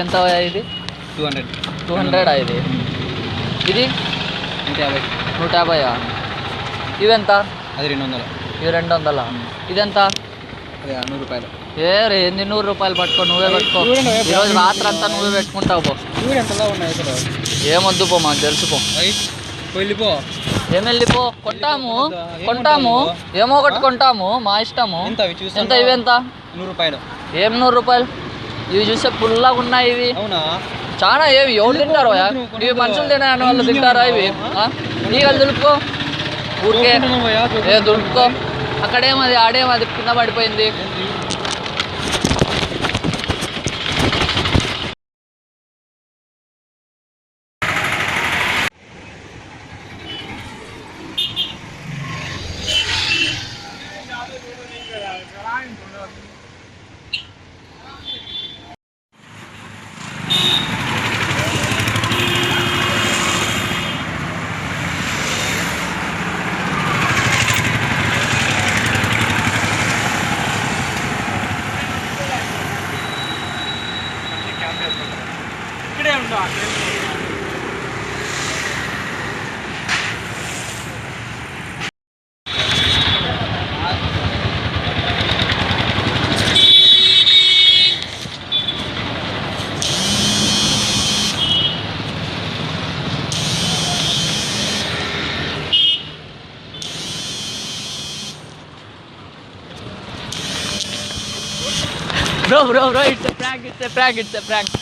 ఎంత ఇది? 200. 200 ఇది. ఇది 150. 150. ఇవెంత? అది 200. ఇవి 200. ఇదెంత? అది 100 రూపాయలు. ఏ రే, ఎన్ని 100 రూపాయలు పట్టుకో, నువ్వే పెట్టుకో. ఈరోజు రాత్రి అంతా నువ్వే పెట్టుకుంటావు పో. ఎంతలా ఉన్నాయి అసలు? ఏమొద్దు పో, మాకు తెలుసుకో. వెళ్ళిపో. ఏం వెళ్ళిపో, కొంటాము ఏమో ఒకటి కొంటాము, మా ఇష్టము. ఎంత ఇవి? ఎంత? 100 రూపాయలు. ఏం 100 రూపాయలు? ఇవి చూస్తే పుల్లగా ఉన్నాయి ఇవి. అవునా? చాలా. ఏమి ఎవరు తింటారు? ఇవి మనుషులు తినే వాళ్ళు తింటారా ఇవి? నీళ్ళు దులుపుకో ఊరికే. దులుపుకో. అక్కడేమది, ఆడేమది కింద పడిపోయింది. ఇక్కడే ఉండు. Bro, it's a prank.